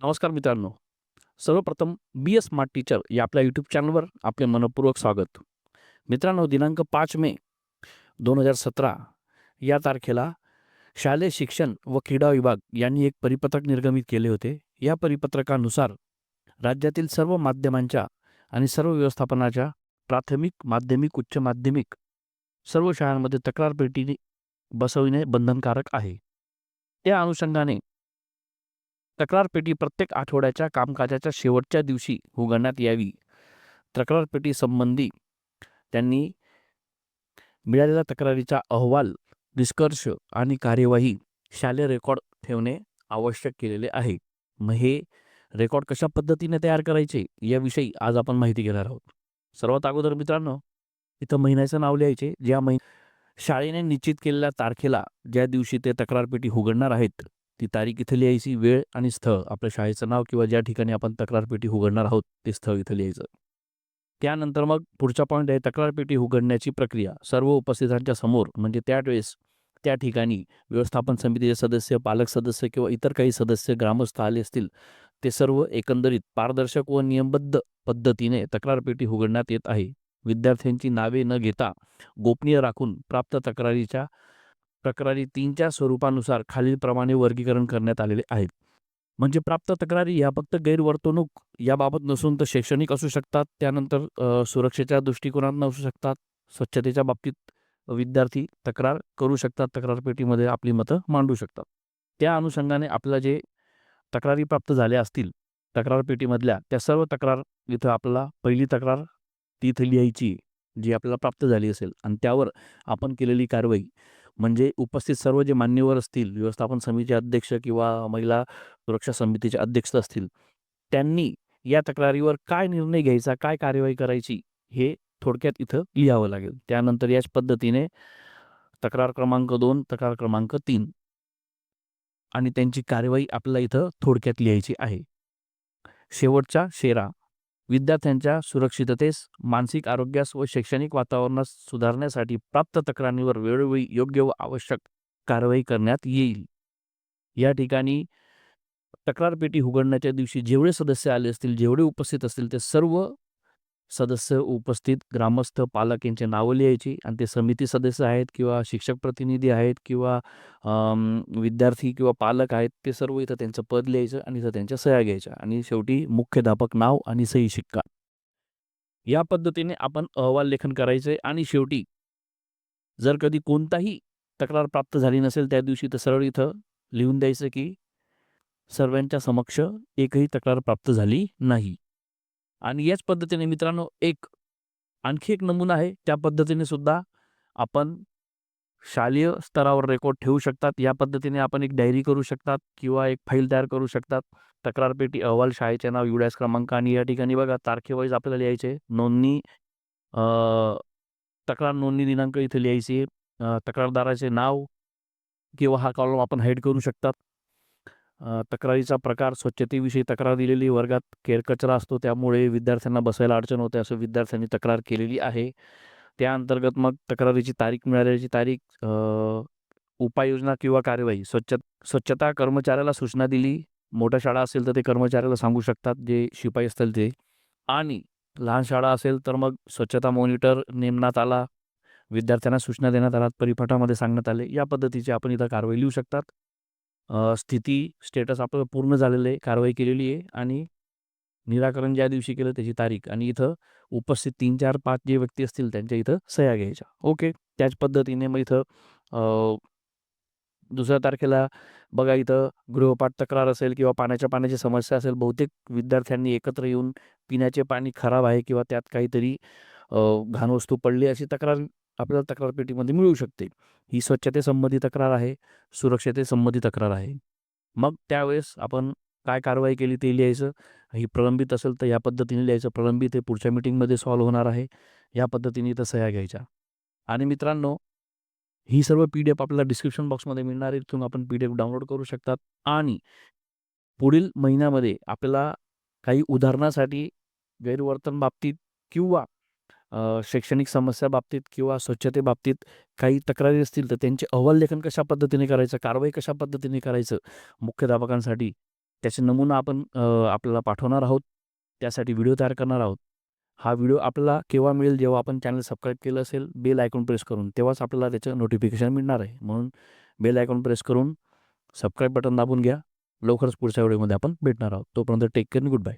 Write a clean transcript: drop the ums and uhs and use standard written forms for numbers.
नमस्कार मित्रांनो. सर्वप्रथम बी ए स्मार्ट टीचर या आपल्या यूट्यूब चॅनलवर आपले मनःपूर्वक स्वागत. मित्रांनो, दिनांक 5 मे 2017 या तारखेला शालेय शिक्षण व क्रीडा विभाग यांनी एक परिपत्रक निर्गमित केले होते. या परिपत्रकानुसार राज्यातील सर्व माध्यमांच्या आणि सर्व व्यवस्थापनाच्या प्राथमिक, माध्यमिक, उच्च माध्यमिक सर्व शाळांमध्ये तक्रार पेटी बसविणे बंधनकारक आहे. त्या अनुषंगाने तक्रार पेटी प्रत्येक आठवड्याच्या कामकाजाच्या शेवटच्या दिवशी उघडण्यात यावी. तक्रार पेटी संबंधी त्यांनी मिळालेल्या तक्रारीचा अहवाल, निष्कर्ष आणि कार्यवाही शालेय रेकॉर्ड ठेवणे आवश्यक केलेले आहे. मग हे रेकॉर्ड कशा पद्धतीने तयार करायचे याविषयी आज आपण माहिती घेणार आहोत. सर्वात अगोदर मित्रांनो, इथं महिन्याचं नाव लिहायचे. शाळेने निश्चित केलेल्या तारखेला ज्या दिवशी ते तक्रार पेटी उघडणार आहेत ती तारीख इथं लिहायची, वेळ आणि स्थळ, आपल्या शाळेचं नाव किंवा ज्या ठिकाणी आपण तक्रार पेटी उघडणार आहोत ते स्थळ इथं लिहायचं. त्यानंतर मग पुढचा पॉईंट आहे तक्रार पेटी उघडण्याची प्रक्रिया. सर्व उपस्थितांच्या समोर, म्हणजे त्यावेळेस त्या ठिकाणी व्यवस्थापन समितीचे सदस्य, पालक सदस्य किंवा इतर काही सदस्य ग्रामस्थ आले असतील, ते सर्व एकंदरीत पारदर्शक व नियमबद्ध पद्धतीने तक्रार पेटी उघडण्यात येत आहे. विद्यार्थ्यांची नावे न घेता गोपनीय राखून प्राप्त तक्रारी 3च्या स्वरूपानुसार खालीलप्रमाणे वर्गीकरण करण्यात आलेले आहेत. म्हणजे प्राप्त तक्रारी ह्या फक्त गैरवर्तणूक याबाबत नसून तर शैक्षणिक असू शकतात, त्यानंतर सुरक्षेच्या दृष्टिकोनातून असू शकतात, स्वच्छतेच्या बाबतीत विद्यार्थी तक्रार करू शकतात, तक्रार पेटीमध्ये आपली मतं मांडू शकतात. त्या अनुषंगाने आपल्याला जे तक्रारी प्राप्त झाल्या असतील तक्रार पेटीमधल्या, त्या सर्व तक्रार इथं आपल्याला पहिली तक्रार ती इथं लिहायची जी आपल्याला प्राप्त झाली असेल, आणि त्यावर आपण केलेली कारवाई, म्हणजे उपस्थित सर्व जे मान्यवर असतील, व्यवस्थापन समितीचे अध्यक्ष किंवा महिला सुरक्षा समितीचे अध्यक्ष असतील, त्यांनी या तक्रारीवर काय निर्णय घ्यायचा, काय कार्यवाही करायची, हे थोडक्यात इथं लिहावं लागेल. त्यानंतर याच पद्धतीने तक्रार क्रमांक 2, तक्रार क्रमांक 3 आणि त्यांची कार्यवाही आपल्याला इथं थोडक्यात लिहायची आहे. शेवटचा शेरा, विद्यार्थ्यांच्या सुरक्षिततेस, मानसिक आरोग्यास व शैक्षणिक वातावरणास सुधारण्यासाठी प्राप्त तक्रारीवर वेळोवेळी योग्य व आवश्यक कारवाई करण्यात येईल. या ठिकाणी तक्रार पेटी उघडण्याच्या दिवशी जेवढे सदस्य आले असतील, जेवढे उपस्थित असतील, ते सर्व सदस्य, उपस्थित ग्रामस्थ, पालक यांची नावं लिहायची, आणि ते समिती सदस्य आहेत किंवा शिक्षक प्रतिनिधी आहेत किंवा विद्यार्थी किंवा पालक आहेत, ते सर्व इथं त्यांचं पद लिहायचं आणि इथं त्यांच्या सह्या घ्यायच्या, आणि शेवटी मुख्याध्यापक नाव आणि सही शिक्का. या पद्धतीने आपण अहवाल लेखन करायचे. आणि शेवटी जर कधी कोणताही तक्रार प्राप्त झाली नसेल त्या दिवशी, तर सरळ इथं लिहून द्यायचं की सर्वांच्या समक्ष एकही तक्रार प्राप्त झाली नाही. आणि याच पद्धतीने मित्रांनो, आणखी एक नमुना आहे. त्या पद्धतीने सुद्धा आपण शालेय स्तरावर रेकॉर्ड ठेवू शकतात. या पद्धतीने आपण एक डायरी करू शकतात किंवा एक फाईल तयार करू शकतात. तक्रार पेटी, अहवाल, शाळेचे नाव, युडास क्रमांक, आणि या ठिकाणी बघा तारखेवाईज आपल्याला लिहायचे. तक्रार नोंदणी दिनांक इथे लिहायची. तक्रारदाराचे नाव किंवा हा कॉलम आपण हाईड करू शकतात. तक्रारीचा प्रकार, स्वच्छतेविषयी तक्रार दिलेली, वर्गात केरकचरा असतो त्यामुळे विद्यार्थ्यांना बसायला अडचण होते असं विद्यार्थ्यांनी तक्रार केलेली आहे. त्या अंतर्गत मग तक्रारीची तारीख, मिळालेली तारीख, उपाययोजना किंवा कार्यवाही, स्वच्छता कर्मचाऱ्याला सूचना दिली. मोठ्या शाळा असेल तर ते कर्मचाऱ्याला सांगू शकतात, जे शिपाई असतील ते. आणि लहान शाळा असेल तर मग स्वच्छता मॉनिटर नेमण्यात आला, विद्यार्थ्यांना सूचना देण्यात आला, परिपाठामध्ये सांगण्यात आले. या पद्धतीची आपण इथं कारवाई लिहू शकतात. स्टेटस आपलं पूर्ण झालेलं आहे, कारवाई केलेली आहे, आणि निराकरण ज्या दिवशी केलं त्याची तारीख, आणि इथं उपस्थित 3, 4, 5 जे व्यक्ती असतील त्यांच्या इथं सह्या घ्यायच्या. ओके. त्याच पद्धतीने मग इथं दुसऱ्या तारखेला बघा, इथं गृहपाठ तक्रार असेल किंवा पाण्याची समस्या असेल, बहुतेक विद्यार्थ्यांनी एकत्र येऊन पिण्याचे पाणी खराब आहे किंवा त्यात काहीतरी घाण वस्तू पडली, अशी तक्रार आपल्याला तक्रार पेटीमध्ये मिळू शकते. ही स्वच्छतेसंबंधी तक्रार आहे, सुरक्षतेसंबंधी तक्रार आहे. मग त्यावेळेस आपण काय कारवाई केली ते लिहायचं. ही प्रलंबित असेल तर या पद्धतीने लिहायचं. प्रलंबित हे पुढच्या मीटिंगमध्ये सॉल्व्ह होणार आहे. या पद्धतीने इथं सह्या घ्यायच्या. आणि मित्रांनो, ही सर्व PDF आपल्याला डिस्क्रिप्शन बॉक्समध्ये मिळणार आहे. तिथून आपण PDF डाउनलोड करू शकतात. आणि पुढील महिन्यामध्ये आपल्याला काही उदाहरणासाठी गैरवर्तन बाबतीत किंवा शैक्षणिक समस्या बाबतीत किंवा स्वच्छतेबाबतीत काही तक्रारी असतील तर त्यांचे अहवाल लेखन कशा पद्धतीने करायचं, कारवाई कशा पद्धतीने करायचं मुख्याध्यापकांसाठी, त्याचे नमुना आपण आपल्याला पाठवणार आहोत. त्यासाठी व्हिडिओ तयार करणार आहोत. हा व्हिडिओ आपल्याला केव्हा मिळेल, जेव्हा आपण चॅनल सबस्क्राईब केलं असेल, बेल आयकॉन प्रेस करून, तेव्हाच आपल्याला त्याचं नोटिफिकेशन मिळणार आहे. म्हणून बेल आयकॉन प्रेस करून सबस्क्राईब बटन दाबून घ्या. लवकरच पुढच्या व्हिडिओमध्ये आपण भेटणार आहोत. तोपर्यंत टेक केअर आणि गुड बाय.